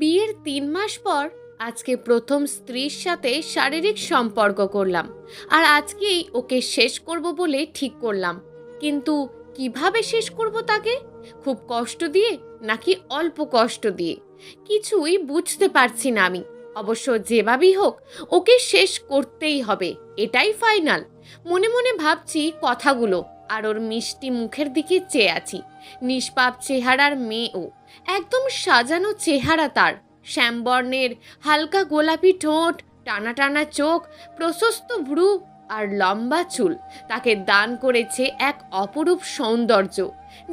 বিয়ের ৩ মাস পর আজকে প্রথম স্ত্রীর সাথে শারীরিক সম্পর্ক করলাম। আর আজকেই ওকে শেষ করব বলে ঠিক করলাম। কিন্তু কিভাবে শেষ করব তাকে? খুব কষ্ট দিয়ে নাকি অল্প কষ্ট দিয়ে? কিছুই বুঝতে পারছি না আমি। অবশ্য যেভাবেই হোক ওকে শেষ করতেই হবে, এটাই ফাইনাল। মনে মনে ভাবছি কথাগুলো, আর ওর মিষ্টি মুখের দিকে চেয়ে আছি। নিষ্পাপ চেহারার মেয়ে ও, একদম সাজানো চেহারা তার। শ্যামবর্ণের হালকা গোলাপি ঠোঁট, টানা টানা চোখ, প্রশস্ত ভ্রু আর লম্বা চুল তাকে দান করেছে এক অপরূপ সৌন্দর্য,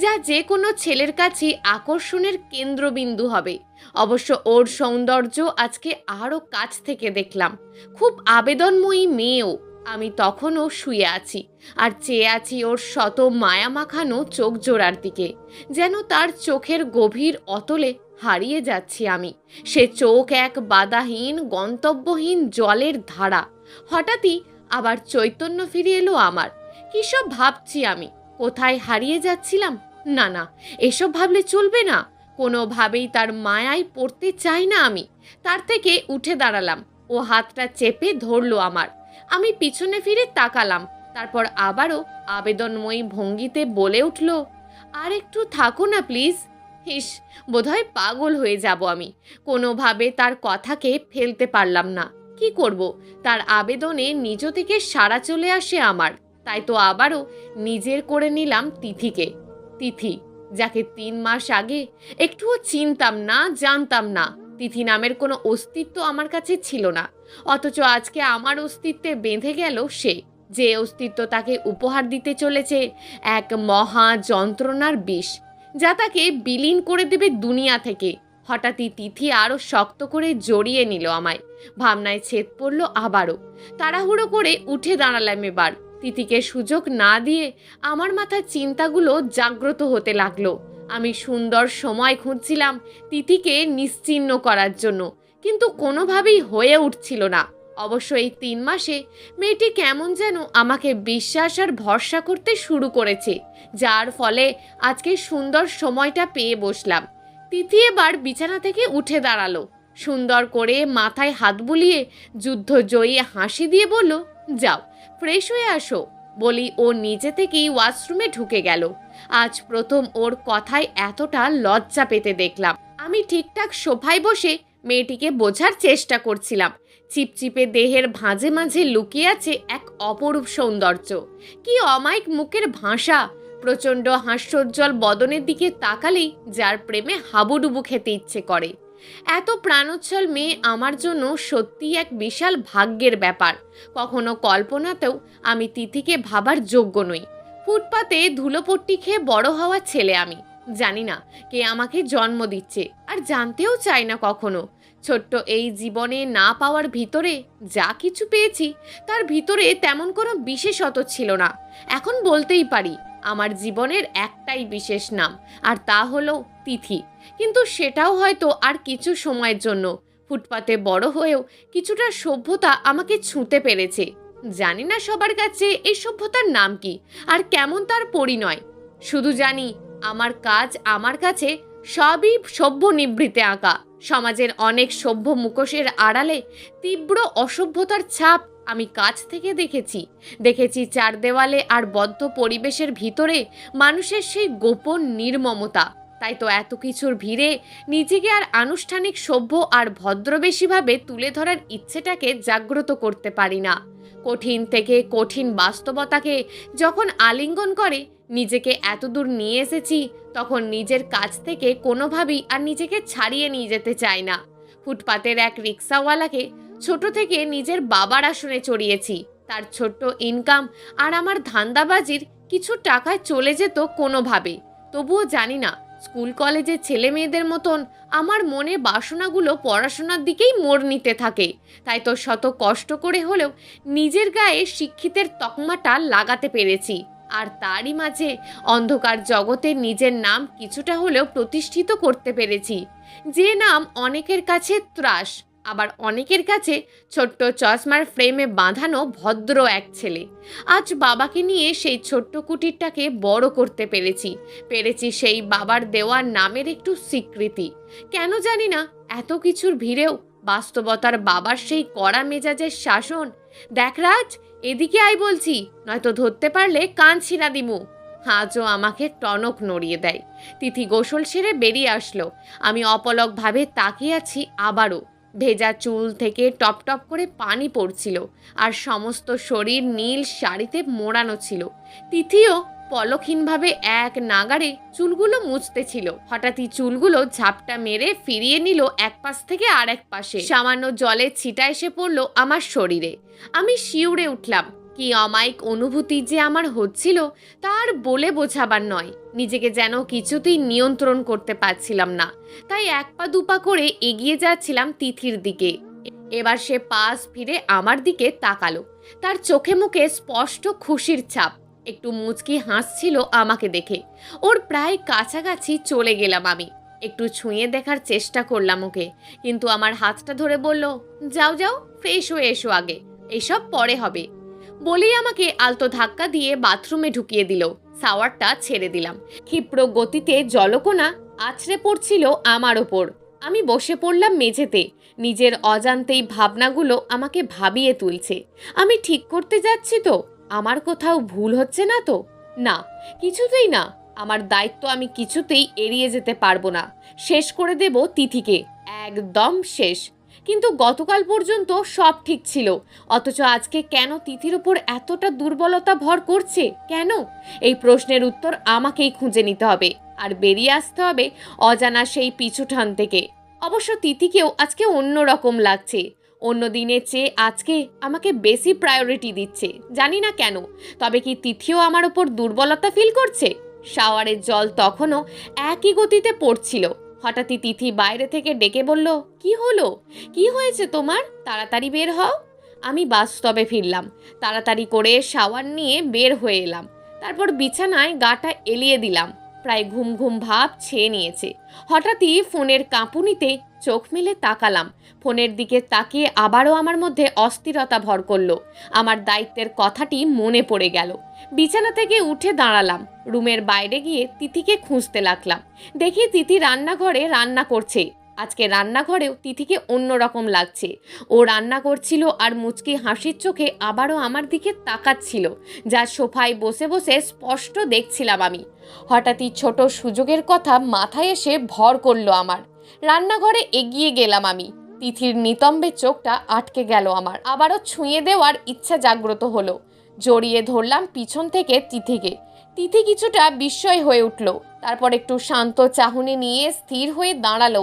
যা যে কোনো ছেলের কাছে আকর্ষণের কেন্দ্রবিন্দু হবে। অবশ্য ওর সৌন্দর্য আজকে আরও কাছ থেকে দেখলাম। খুব আবেদনময়ী মেয়েও। আমি তখনও শুয়ে আছি আর চেয়ে আছি ওর শত মায়া মাখানো চোখ জোড়ার দিকে। যেন তার চোখের গভীর অতলে হারিয়ে যাচ্ছি আমি। সে চোখ এক বাধাহীন গন্তব্যহীন জলের ধারা। হঠাৎই আবার চৈতন্য ফিরে এলো আমার। কী সব ভাবছি আমি, কোথায় হারিয়ে যাচ্ছিলাম? না না, এসব ভাবলে চলবে না। কোনোভাবেই তার মায়ায় পড়তে চাই না আমি। তার থেকে উঠে দাঁড়ালাম। ও হাতটা চেপে ধরলো আমার। আমি পিছনে ফিরে তাকালাম। তারপর আবারও আবেদনময়ী ভঙ্গিতে বলে উঠল, আর একটু থাকো না প্লিজ। হিস, বোধহয় পাগল হয়ে যাব আমি। কোনোভাবে তার কথাকে ফেলতে পারলাম না। কি করব? তার আবেদনে নিজ থেকে সাড়া চলে আসে আমার। তাই তো আবারও নিজের করে নিলাম তিথিকে। তিথি, যাকে ৩ মাস আগে একটুও চিনতাম না, জানতাম না। তিথি নামের কোনো অস্তিত্ব আমার কাছে ছিল না। অথচ আজকে আমার অস্তিত্বে বেঁধে গেল সে, যে অস্তিত্ব তাকে উপহার দিতে চলেছে এক মহা যন্ত্রণার বিষ, যা তাকে বিলীন করে দেবে দুনিয়া থেকে। হঠাৎই তিথি আরও শক্ত করে জড়িয়ে নিল আমায়। ভাবনায় ছেদ পড়ল আবারও। তাড়াহুড়ো করে উঠে দাঁড়ালাম এবার। তিথিকে সুযোগ না দিয়ে আমার মাথার চিন্তাগুলো জাগ্রত হতে লাগলো। আমি সুন্দর সময় খুঁজছিলাম তিথিকে নিশ্চিহ্ন করার জন্য, কিন্তু কোনোভাবেই হয়ে উঠছিল না। অবশ্য এই ৩ মাসে মেয়েটি কেমন যেন আমাকে বিশ্বাস আর ভরসা করতে শুরু করেছে, যার ফলে আজকে সুন্দর সময়টা পেয়ে বসলাম। তিথি এবার বিছানা থেকে উঠে দাঁড়ালো। সুন্দর করে মাথায় হাত বুলিয়ে যুদ্ধজয়ী হাসি দিয়ে বলল, যাও ফ্রেশ হয়ে আসো। বলি ও নিজে থেকেই ওয়াশরুমে ঢুকে গেল। আজ প্রথম ওর কথায় এতটা লজ্জা পেতে দেখলাম। আমি ঠিকঠাক সোফায় বসে মেয়েটিকে বোঝার চেষ্টা করছিলাম। চিপচিপে দেহের ভাঁজে মাঝে লুকিয়ে আছে এক অপরূপ সৌন্দর্য। কি অমায়িক মুখের ভাষা! প্রচণ্ড হাস্যোজ্জ্বল বদনের দিকে তাকালেই যার প্রেমে হাবুডুবু খেতে ইচ্ছে করে। এত প্রাণোচ্ছল মেয়ে আমার জন্য সত্যিই এক বিশাল ভাগ্যের ব্যাপার। কখনো কল্পনাতেও আমি তিথিকে ভাবার যোগ্য নই। ফুটপাতে ধুলোপট্টি খেয়ে বড় হওয়া ছেলে আমি। জানি না কে আমাকে জন্ম দিচ্ছে, আর জানতেও চাই না কখনো। ছোট্ট এই জীবনে না পাওয়ার ভিতরে যা কিছু পেয়েছি, তার ভিতরে তেমন কোনো বিশেষত ছিল না। এখন বলতেই পারি আমার জীবনের একটাই বিশেষ নাম, আর তা হলো তিথি। কিন্তু সেটাও হয়তো আর কিছু সময়ের জন্য। ফুটপাতে বড় হয়েও কিছুটা সভ্যতা আমাকে ছুঁতে পেরেছে। জানি না সবার কাছে এই সভ্যতার নাম কি আর কেমন তার পরিণয়। শুধু জানি আমার কাজ আমার কাছে সবই সভ্য নিভৃতে আঁকা। সমাজের অনেক সভ্য মুখোশের আড়ালে তীব্র অসভ্যতার ছাপ আমি কাছ থেকে দেখেছি চার দেওয়ালে আর বদ্ধ পরিবেশের ভিতরে মানুষের সেই গোপন নির্মমতা। তাই তো এত কিছুর ভিড়ে নিজেকে আর আনুষ্ঠানিক সভ্য আর ভদ্রবেশীভাবে তুলে ধরার ইচ্ছেটাকে জাগ্রত করতে পারি না। কঠিন থেকে কঠিন বাস্তবতাকে যখন আলিঙ্গন করে নিজেকে এতদূর নিয়ে এসেছি, তখন নিজের কাছ থেকে কোনোভাবেই আর নিজেকে ছাড়িয়ে নিয়ে যেতে চাই না। ফুটপাতের এক রিক্সাওয়ালাকে ছোট থেকে নিজের বাবার আসনে চড়িয়েছি। তার ছোট্ট ইনকাম আর আমার ধান্দাবাজির কিছু টাকায় চলে যেত কোনোভাবে। তবুও জানি না, স্কুল কলেজের ছেলে মেয়েদের মতন আমার মনে বাসনাগুলো পড়াশোনার দিকেই মোড় নিতে থাকে। তাই তো শত কষ্ট করে হলেও নিজের গায়ে শিক্ষিতের তকমাটা লাগাতে পেরেছি। আর তারই মাঝে অন্ধকার জগতে নিজের নাম কিছুটা হলেও প্রতিষ্ঠিত করতে পেরেছি, যে নাম অনেকের কাছে ত্রাস, আবার অনেকের কাছে ছোট্ট চশমার ফ্রেমে বাঁধানো ভদ্র এক ছেলে। আজ বাবাকে নিয়ে সেই ছোট্ট কুটিরটাকে বড় করতে পেরেছি সেই বাবার দেওয়া নামের একটু স্বীকৃতি। কেন জানি না এত কিছুর ভিড়েও বাস্তবতার বাবার সেই কড়া মেজাজের শাসন। দেখ রাজ, এদিকে আয় বলছি, নয়তো ধরতে পারলে কান ছিঁড়া দিমু। আজও আমাকে টনক নড়িয়ে দেয়। তিথি গোসল সেরে বেরিয়ে আসলো। আমি অপলকভাবে তাকিয়ে আছি। আবারও ভেজা চুল থেকে টপ টপ করে পানি পড়ছিল, আর সমস্ত শরীর নীল শাড়িতে মোড়ানো ছিল। তিথিও পলকহীনভাবে এক নাগাড়ে চুলগুলো মুছতেছিল। হঠাৎই চুলগুলো ঝাপটা মেরে ফিরিয়ে নিল এক পাশ থেকে আর এক পাশে। সামান্য জলের ছিটা এসে পড়লো আমার শরীরে। আমি শিউরে উঠলাম। কি অমায়িক অনুভূতি যে আমার হচ্ছিল তার বলে বোঝাবার নয়। নিজেকে যেন কিছুতেই নিয়ন্ত্রণ করতে পারছিলাম না। তাই এক পা দুপা করে এগিয়ে যাচ্ছিলাম তিথির দিকে। এবার সে পাশ ফিরে আমার দিকে তাকালো। তার চোখে মুখে স্পষ্ট খুশির ছাপ। একটু মুচকি হাসছিল আমাকে দেখে। ওর প্রায় কাছাকাছি চলে গেলাম আমি। একটু ছুঁয়ে দেখার চেষ্টা করলাম ওকে, কিন্তু আমার হাতটা ধরে বলল, যাও যাও, ফ্রেশ হয়ে এসো আগে, এসব পরে হবে। বলেই আমাকে আলতো ধাক্কা দিয়ে বাথরুমে ঢুকিয়ে দিল। শাওয়ারটা ছেড়ে দিলাম। ক্ষিপ্র গতিতে জলকণা আছড়ে পড়ছিল আমার ওপর। আমি বসে পড়লাম মেঝেতে। নিজের অজান্তেই ভাবনাগুলো আমাকে ভাবিয়ে তুলছে। আমি ঠিক করতে যাচ্ছি তো? আমার কোথাও ভুল হচ্ছে না তো? না, কিছুতেই না। আমার দায়িত্ব আমি কিছুতেই এড়িয়ে যেতে পারবো না। শেষ করে দেব তিথিকে, একদম শেষ। কিন্তু গতকাল পর্যন্ত সব ঠিক ছিল, অথচ আজকে কেন তিথির উপর এতটা দুর্বলতা ভর করছে? কেন? এই প্রশ্নের উত্তর আমাকেই খুঁজে নিতে হবে, আর বেরিয়ে আসতে হবে অজানা সেই পিছুটান থেকে। অবশ্য তিথিকেও আজকে অন্য রকম লাগছে। অন্য দিনের চেয়ে আজকে আমাকে বেশি প্রায়োরিটি দিচ্ছে। জানি না কেন, তবে কি তিথিও আমার ওপর দুর্বলতা ফিল করছে? শাওয়ারের জল তখনও একই গতিতে পড়ছিল। হঠাৎই তিথি বাইরে থেকে ডেকে বলল, কি হলো? কি হয়েছে তোমার? তাড়াতাড়ি বের হও। আমি বাস্তবে ফিরলাম। তাড়াতাড়ি করে শাওয়ার নিয়ে বের হয়ে এলাম। তারপর বিছানায় গাটা এলিয়ে দিলাম। প্রায় ঘুম ঘুম ভাব ছেয়ে নিয়েছে। হঠাৎই ফোনের কাঁপুনিতে চোখ মেলে তাকালাম। ফোনের দিকে তাকিয়ে আবারও আমার মধ্যে অস্থিরতা ভর করলো। আমার দায়িত্বের কথাটি মনে পড়ে গেল। বিছানা থেকে উঠে দাঁড়ালাম। রুমের বাইরে গিয়ে তিথিকে খুঁজতে লাগলাম। দেখি তিথি রান্নাঘরে রান্না করছে। আজকে রান্নাঘরেও তিথিকে অন্যরকম লাগছে। ও রান্না করছিল আর মুচকি হাসির চোখে আবারও আমার দিকে তাকাচ্ছিল, যা সোফায় বসে বসে স্পষ্ট দেখছিলাম আমি। হঠাৎই ছোট সুযোগের কথা মাথায় এসে ভর করলো আমার। রান্নাঘরে এগিয়ে গেলাম আমি। তিথির নিতম্বে চোখটা আটকে গেল আমার। আবারও ছুঁয়ে দেওয়ার ইচ্ছা জাগ্রত হলো। জড়িয়ে ধরলাম পিছন থেকে তিথিকে। তিথি কিছুটা বিস্ময় হয়ে উঠল। তারপর একটু শান্ত চাহনি নিয়ে স্থির হয়ে দাঁড়ালো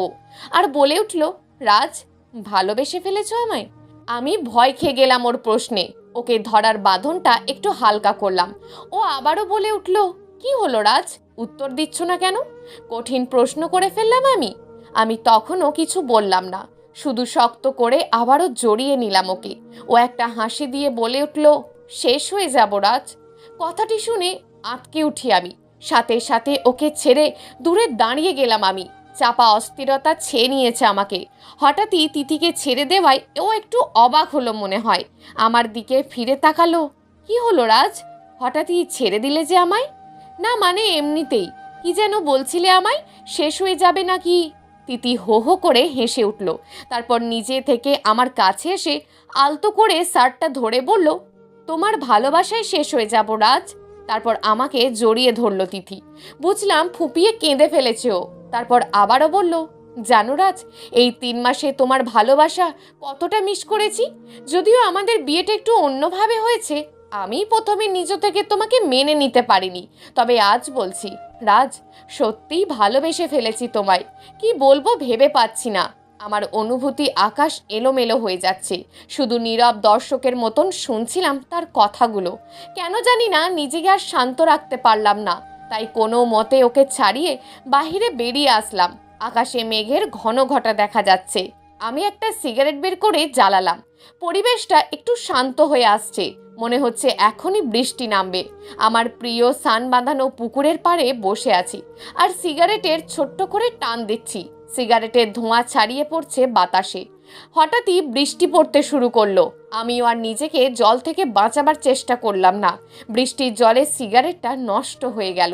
আর বলে উঠল, রাজ, ভালোবেসে ফেলেছ আমায়? আমি ভয় খেয়ে গেলাম ওর প্রশ্নে। ওকে ধরার বাঁধনটা একটু হালকা করলাম। ও আবারও বলে উঠল, কি হলো রাজ, উত্তর দিচ্ছ না কেন? কঠিন প্রশ্ন করে ফেললাম আমি। আমি তখনও কিছু বললাম না, শুধু শক্ত করে আবারও জড়িয়ে নিলাম ওকে। ও একটা হাসি দিয়ে বলে উঠল, শেষ হয়ে যাব রাজ। কথাটি শুনে আঁতকে উঠি আমি। সাথে সাথে ওকে ছেড়ে দূরে দাঁড়িয়ে গেলাম আমি। চাপা অস্থিরতা ছেয়ে নিয়েছে আমাকে। হঠাৎই তিথিকে ছেড়ে দেওয়ায় ও একটু অবাক হলো মনে হয়। আমার দিকে ফিরে তাকালো। কি হলো রাজ, হঠাৎই ছেড়ে দিলে যে আমায়? না মানে এমনিতেই। কি যেন বলছিলে আমায়, শেষ হয়ে যাবে নাকি? তিথি হো হো করে হেসে উঠল। তারপর নিজে থেকে আমার কাছে এসে আলতো করে শার্টটা ধরে বলল, তোমার ভালোবাসায় শেষ হয়ে যাব রাজ। তারপর আমাকে জড়িয়ে ধরল তিথি। বুঝলাম ফুপিয়ে কেঁদে ফেলেছে ও। তারপর আবারও বলল, জানো রাজ, এই 3 মাসে তোমার ভালোবাসা কতটা মিস করেছি। যদিও আমাদের বিয়েটা একটু অন্যভাবে হয়েছে, আমি প্রথমে নিজ থেকে তোমাকে মেনে নিতে পারিনি। তবে আজ বলছি রাজ, সত্যিই ভালোবেসে ফেলেছি তোমায়। কি বলবো ভেবে পাচ্ছি না। আমার অনুভূতি আকাশ এলোমেলো হয়ে যাচ্ছে। শুধু নীরব দর্শকের মতন শুনছিলাম তার কথাগুলো। কেন জানি না নিজেকে আর শান্ত রাখতে পারলাম না। তাই কোনো মতে ওকে ছাড়িয়ে বাহিরে বেরিয়ে আসলাম। আকাশে মেঘের ঘন ঘটা দেখা যাচ্ছে। আমি একটা সিগারেট বের করে জ্বালালাম। পরিবেশটা একটু শান্ত হয়ে আসছে। মনে হচ্ছে এখনই বৃষ্টি নামবে। আমার প্রিয় সান বাঁধানো পুকুরের পাড়ে বসে আছি আর সিগারেটের ছোট্ট করে টান দিচ্ছি। সিগারেটের ধোঁয়া ছাড়িয়ে পড়ছে বাতাসে। হঠাৎই বৃষ্টি পড়তে শুরু করলো। আমিও আর নিজেকে জল থেকে বাঁচাবার চেষ্টা করলাম না। বৃষ্টির জলে সিগারেটটা নষ্ট হয়ে গেল।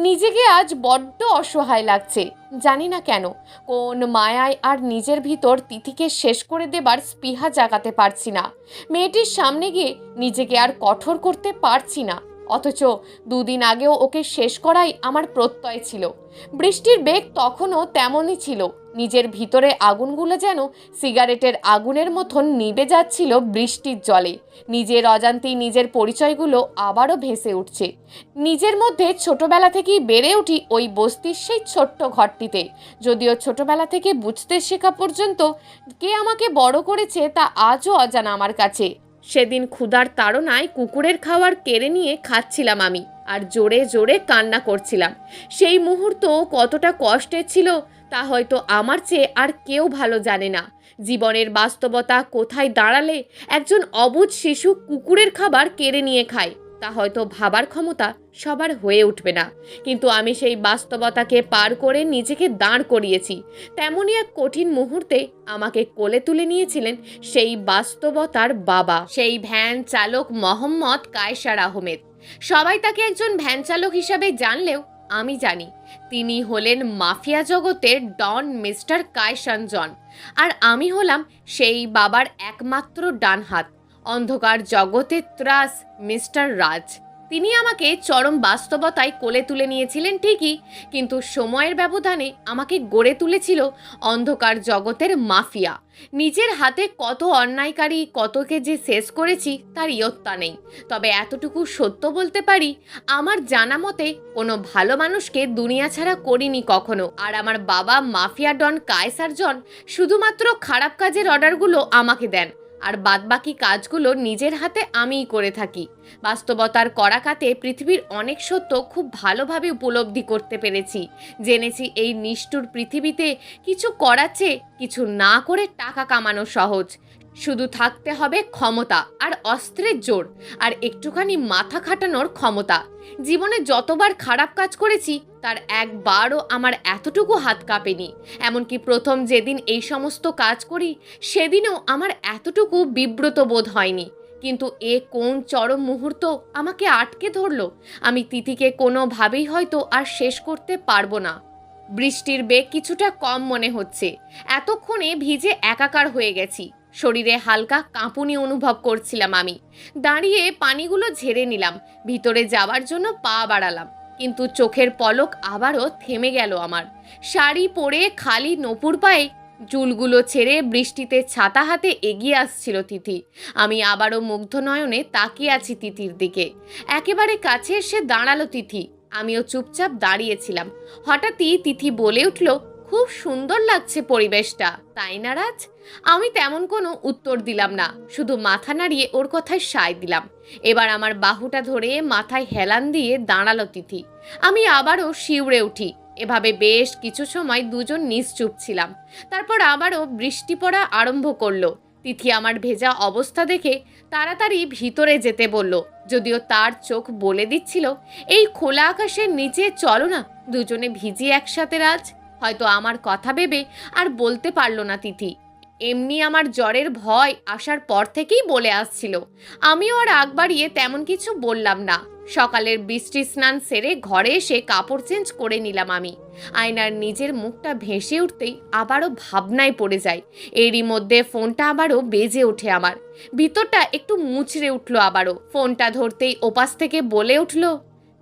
নিজেকে আজ বড্ড অসহায় লাগছে। জানি না কেন, কোন মায়ায় আর নিজের ভিতর তিথিকে শেষ করে দেবার স্পৃহা জাগাতে পারছি না। মেয়েটির সামনে গিয়ে নিজেকে আর কঠোর করতে পারছি না, অথচ দুদিন আগেও ওকে শেষ করাই আমার প্রত্যয় ছিল। বৃষ্টির বেগ তখনও তেমনই ছিল। নিজের ভিতরে আগুনগুলো যেন সিগারেটের আগুনের মতন নিভে যাচ্ছিল বৃষ্টির জলে। নিজের অজান্তেই নিজের পরিচয়গুলো আবারও ভেসে উঠছে। নিজের মধ্যে ছোটবেলা থেকেই বেড়ে উঠি ওই বস্তির সেই ছোট্ট ঘরটিতে। যদিও ছোটবেলা থেকে বুঝতে শেখা পর্যন্ত কে আমাকে বড় করেছে তা আজও অজানা আমার কাছে। সেদিন ক্ষুধার তাড়নায় কুকুরের খাবার কেড়ে নিয়ে খাচ্ছিলাম আমি, আর জোরে জোরে কান্না করছিলাম। সেই মুহূর্ত কতটা কষ্টের ছিল তা হয়তো আমার চেয়ে আর কেউ ভালো জানে না। জীবনের বাস্তবতা কোথায় দাঁড়ালে একজন অবুঝ শিশু কুকুরের খাবার কেড়ে নিয়ে খায় তা হয়তো ভাবার ক্ষমতা সবার হয়ে উঠবে না। কিন্তু আমি সেই বাস্তবতাকে পার করে নিজেকে দাঁড় করিয়েছি। তেমনই এক কঠিন মুহূর্তে আমাকে কোলে তুলে নিয়েছিলেন সেই বাস্তবতার বাবা, সেই ভ্যান চালক মোহাম্মদ কায়সার আহমেদ। সবাই তাকে একজন ভ্যান চালক হিসাবে জানলেও আমি জানি তিনি হলেন মাফিয়া জগতের ডন মিস্টার কায়সান জন। আর আমি হলাম সেই বাবার একমাত্র ডান হাত, অন্ধকার জগতের ত্রাস মিস্টার রাজ। তিনি আমাকে চরম বাস্তবতায় কোলে তুলে নিয়েছিলেন ঠিকই, কিন্তু সময়ের ব্যবধানে আমাকে গড়ে তুলেছিল অন্ধকার জগতের মাফিয়া। নিজের হাতে কত অন্যায়কারী, কতকে যে শেষ করেছি তার ইয়ত্তা নেই। তবে এতটুকু সত্য বলতে পারি, আমার জানা মতে কোনো ভালো মানুষকে দুনিয়া ছাড়া করিনি কখনো। আর আমার বাবা মাফিয়া ডন কায়সার জন শুধুমাত্র খারাপ কাজের অর্ডারগুলো আমাকে দেন, আর বাদবাকি কাজগুলো নিজের হাতে আমিই করে থাকি। বাস্তবতার কড়াকাতে পৃথিবীর অনেক সত্য খুব ভালোভাবে উপলব্ধি করতে পেরেছি। জেনেছি এই নিষ্ঠুর পৃথিবীতে কিছু করার চেয়ে কিছু না করে টাকা কামানো সহজ। শুধু থাকতে হবে ক্ষমতা আর অস্ত্রের জোর, আর একটুখানি মাথা খাটানোর ক্ষমতা। জীবনে যতবার খারাপ কাজ করেছি তার একবারও আমার এতটুকু হাত কাঁপেনি। এমনকি প্রথম যেদিন এই সমস্ত কাজ করি সেদিনও আমার এতটুকু বিব্রত বোধ হয়নি। কিন্তু এ কোন চরম মুহূর্ত আমাকে আটকে ধরলো। আমি তিথিকে কোনোভাবেই হয়তো আর শেষ করতে পারবো না। বৃষ্টির বেগ কিছুটা কম মনে হচ্ছে। এতক্ষণে ভিজে একাকার হয়ে গেছি। শরীরে হালকা কাঁপুনি অনুভব করছিলাম আমি। দাঁড়িয়ে পানিগুলো ঝেড়ে নিলাম, ভিতরে যাওয়ার জন্য পা বাড়ালাম, কিন্তু চোখের পলক আবারও থেমে গেল আমার। শাড়ি পরে খালি নপুর পায়ে চুলগুলো ছেড়ে বৃষ্টিতে ছাতা হাতে এগিয়ে আসছিল তিথি। আমি আবারও মুগ্ধ নয়নে তাকিয়ে আছি তিথির দিকে। একেবারে কাছে এসে দাঁড়ালো তিথি। আমিও চুপচাপ দাঁড়িয়েছিলাম। হঠাৎই তিথি বলে উঠল, খুব সুন্দর লাগছে পরিবেশটা, তাই না রাজ? আমি তেমন কোনো উত্তর দিলাম না, শুধু মাথা নাড়িয়ে ওর কথায় সায় দিলাম। এবার আমার বাহুটা ধরে মাথায় হেলান দিয়ে দাঁড়ালো তিথি। আমি আবারও শিউরে উঠি। এভাবে বেশ কিছু সময় দুজন নিশ্চুপ ছিলাম। তারপর আবারও বৃষ্টি পড়া আরম্ভ করলো। তিথি আমার ভেজা অবস্থা দেখে তাড়াতাড়ি ভিতরে যেতে বলল, যদিও তার চোখ বলে দিচ্ছিল এই খোলা আকাশের নিচে চলো না দুজনে ভিজি একসাথে রাজ। হয়তো আমার কথা ভেবে আর বলতে পারল না তিথি। এমনি আমার জ্বরের ভয় আসার পর থেকেই বলে আসছিল। আমিও আর আগ বাড়িয়ে তেমন কিছু বললাম না। সকালের বৃষ্টি স্নান সেরে ঘরে এসে কাপড় চেঞ্জ করে নিলাম আমি। আয়নার নিজের মুখটা ভেসে উঠতেই আবারও ভাবনায় পড়ে যায়। এরই মধ্যে ফোনটা আবারও বেজে ওঠে আমার। ভিতরটা একটু মুচড়ে উঠলো আবারও। ফোনটা ধরতেই ওপাশ থেকে বলে উঠলো,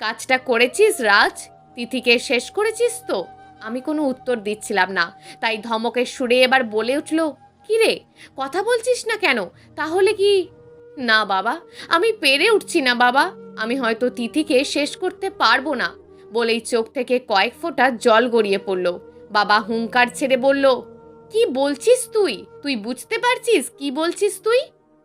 কাজটা করেছিস রাজ? তিথিকে শেষ করেছিস তো? আমি কোনো উত্তর দিচ্ছিলাম না, তাই ধমকের সুরে এবার বলে উঠল, কি রে, কথা বলছিস না কেন? তাহলে কি? না বাবা, আমি পেরে উঠছি না বাবা, আমি হয়তো তিথিকে শেষ করতে পারবো না। বলেই চোখ থেকে কয়েক ফোঁটা জল গড়িয়ে পড়ল। বাবা হুঙ্কার ছেড়ে বলল, কি বলছিস তুই? তুই বুঝতে পারছিস কি বলছিস তুই?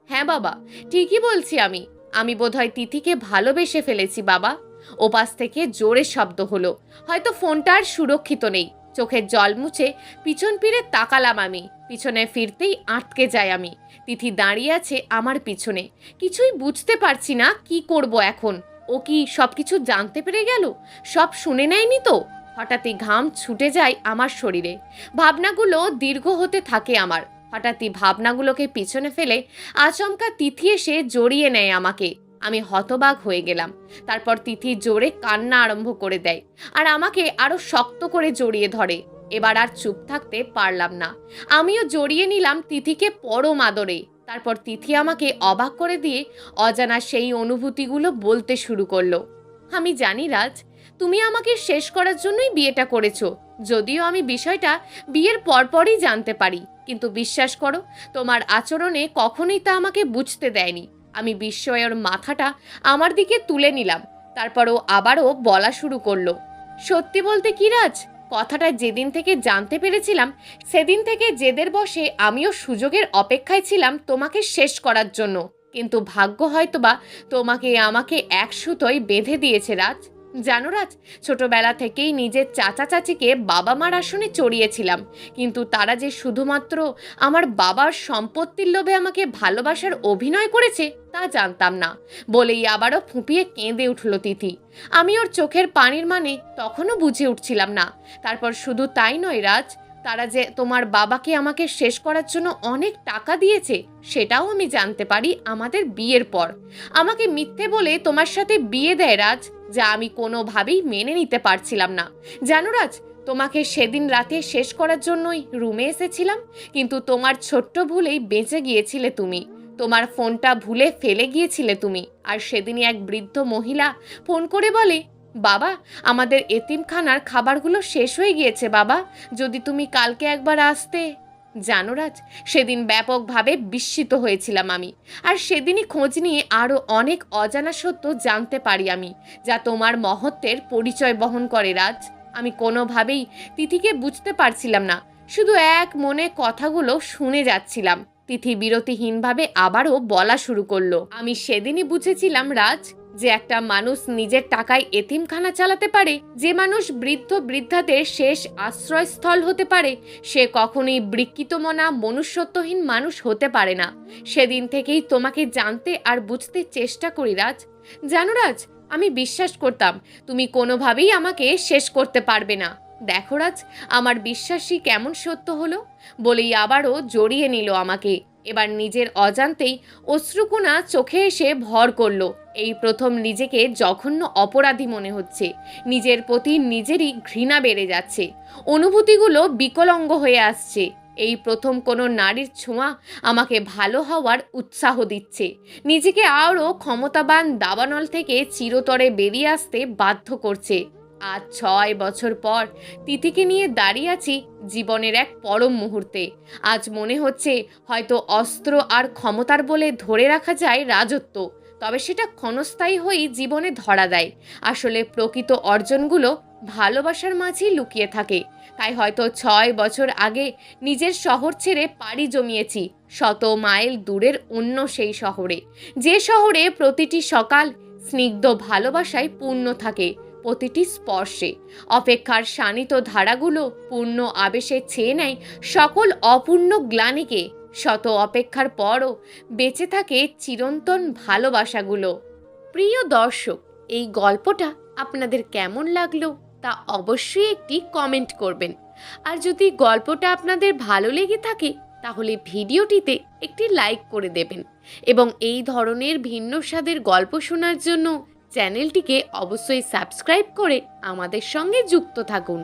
হ্যাঁ বাবা, ঠিকই বলছি আমি। আমি বোধহয় তিথিকে ভালোবেসে ফেলেছি বাবা। ওপাশ থেকে জোরে শব্দ হলো। হয়তো ফোনটা আর সুরক্ষিত নেই। চোখের জল মুছে পিছন ফিরে তাকালাম আমি। পিছনে ফিরতেই আটকে যাই আমি। তিথি দাঁড়িয়ে আছে আমার পিছনে। কিছুই বুঝতে পারছি না কি করব এখন। ও কি সবকিছু জানতে পেরে গেল? সব শুনে নেয়নি তো? হঠাৎই ঘাম ছুটে যায় আমার শরীরে। ভাবনাগুলো দীর্ঘ হতে থাকে আমার। হঠাৎই ভাবনাগুলোকে পিছনে ফেলে আচমকা তিথি এসে জড়িয়ে নেয় আমাকে। আমি হতবাক হয়ে গেলাম। তারপর তিথি জোরে কান্না আরম্ভ করে দেয় আর আমাকে আরো শক্ত করে জড়িয়ে ধরে। এবার আর চুপ থাকতে পারলাম না, আমিও জড়িয়ে নিলাম তিথিকে পরম আদরে। তারপর তিথি আমাকে অবাক করে দিয়ে অজানা সেই অনুভূতিগুলো বলতে শুরু করলো। আমি জানি রাজ, তুমি আমাকে শেষ করার জন্যই বিয়েটা করেছো। যদিও আমি বিষয়টা বিয়ের পরপরই জানতে পারি, কিন্তু বিশ্বাস করো, তোমার আচরণে কখনোই তা আমাকে বুঝতে দেয়নি। আমি বিস্ময়ের মাথাটা আমার দিকে তুলে নিলাম। তারপরও আবারও বলা শুরু করলো, সত্যি বলতে কি রাজ, কথাটা যেদিন থেকে জানতে পেরেছিলাম সেদিন থেকে জেদের বশে আমিও সুযোগের অপেক্ষায় ছিলাম তোমাকে শেষ করার জন্য। কিন্তু ভাগ্য হয়তোবা তোমাকে আমাকে এক সুতোয় বেঁধে দিয়েছে রাজ। জানো রাজ, ছোটবেলা থেকেই নিজের চাচা চাচিকে বাবা মার আসনে চড়িয়েছিলাম, কিন্তু তারা যে শুধুমাত্র আমার বাবার সম্পত্তির লোভে আমাকে ভালোবাসার অভিনয় করেছে তা জানতাম না। বলেই আবারও ফুঁপিয়ে কেঁদে উঠল তিথি। আমি ওর চোখের পানির মানে তখনও বুঝে উঠছিলাম না। তারপর শুধু তাই নয় রাজ, তারা যে তোমার বাবাকে আমাকে শেষ করার জন্য অনেক টাকা দিয়েছে সেটাও আমি জানতে পারি আমাদের বিয়ের পর। আমাকে মিথ্যে বলে তোমার সাথে বিয়ে দেয় রাজ, যা আমি কোনোভাবেই মেনে নিতে পারছিলাম না। জানো রাজ, তোমাকে সেদিন রাতে শেষ করার জন্যই রুমে এসেছিলাম, কিন্তু তোমার ছোট্ট ভুলেই বেঁচে গিয়েছিলে তুমি। তোমার ফোনটা ভুলে ফেলে গিয়েছিলে তুমি। আর সেদিনই এক বৃদ্ধ মহিলা ফোন করে বলে, বাবা, আমাদের এতিমখানার খাবারগুলো শেষ হয়ে গিয়েছে বাবা, যদি তুমি কালকে একবার আসতে। জানো রাজ, সেদিন ব্যাপকভাবে বিস্মিত হয়েছিলাম আমি। আর সেদিনই খোঁজ নিয়ে আরও অনেক অজানা সত্য জানতে পারি আমি, যা তোমার মহত্বের পরিচয় বহন করে রাজ। আমি কোনোভাবেই তিথিকে বুঝতে পারছিলাম না, শুধু এক মনে কথাগুলো শুনে যাচ্ছিলাম। তিথি বিরতিহীনভাবে আবারও বলা শুরু করলো, আমি সেদিনই বুঝেছিলাম রাজ, যে একটা মানুষ নিজের টাকায় এতিমখানা চালাতে পারে, যে মানুষ বৃদ্ধ বৃদ্ধাদের শেষ আশ্রয়স্থল হতে পারে, সে কখনোই বিকৃতমনা মনুষ্যত্বহীন মানুষ হতে পারে না। সেদিন থেকেই তোমাকে জানতে আর বুঝতে চেষ্টা করি রাজ। জানো রাজ, আমি বিশ্বাস করতাম তুমি কোনোভাবেই আমাকে শেষ করতে পারবে না। দেখো রাজ, আমার বিশ্বাসই কেমন সত্য হলো। বলেই আবারও জড়িয়ে নিল আমাকে। এবার নিজের অজান্তেই অশ্রুকণা চোখে এসে ভর করলো। এই প্রথম নিজেকে জঘন্য অপরাধী মনে হচ্ছে। নিজের প্রতি নিজেরই ঘৃণা বেড়ে যাচ্ছে। অনুভূতিগুলো বিকলঙ্গ হয়ে আসছে। এই প্রথম কোনো নারীর ছোঁয়া আমাকে ভালো হওয়ার উৎসাহ দিচ্ছে, নিজেকে আরও ক্ষমতাবান দাবানল থেকে চিরতরে বেরিয়ে আসতে বাধ্য করছে। আজ 6 বছর পর তিথিকে নিয়ে দাঁড়িয়ে আছি জীবনের এক পরম মুহূর্তে। আজ মনে হচ্ছে হয়তো অস্ত্র আর ক্ষমতার বলে ধরে রাখা যায় রাজত্ব, তবে সেটা ক্ষণস্থায়ী হয়েই জীবনে ধরা দেয়। আসলে প্রকৃত অর্জনগুলো ভালোবাসার মাঝেই লুকিয়ে থাকে। তাই হয়তো 6 বছর আগে নিজের শহর ছেড়ে পাড়ি জমিয়েছি শত মাইল দূরের অন্য সেই শহরে, যে শহরে প্রতিটি সকাল স্নিগ্ধ ভালোবাসায় পূর্ণ থাকে, প্রতিটি স্পর্শে অপেক্ষার শানিত ধারাগুলো পূর্ণ আবেশে ছেয়ে নেয় সকল অপূর্ণ গ্লানিকে। শত অপেক্ষার পরও বেঁচে থাকে চিরন্তন ভালোবাসাগুলো। প্রিয় দর্শক, এই গল্পটা আপনাদের কেমন লাগলো তা অবশ্যই একটি কমেন্ট করবেন। আর যদি গল্পটা আপনাদের ভালো লেগে থাকে তাহলে ভিডিওটিতে একটি লাইক করে দেবেন, এবং এই ধরনের ভিন্ন স্বাদের গল্প শোনার জন্য চ্যানেলটিকে অবশ্যই সাবস্ক্রাইব করে আমাদের সঙ্গে যুক্ত থাকুন।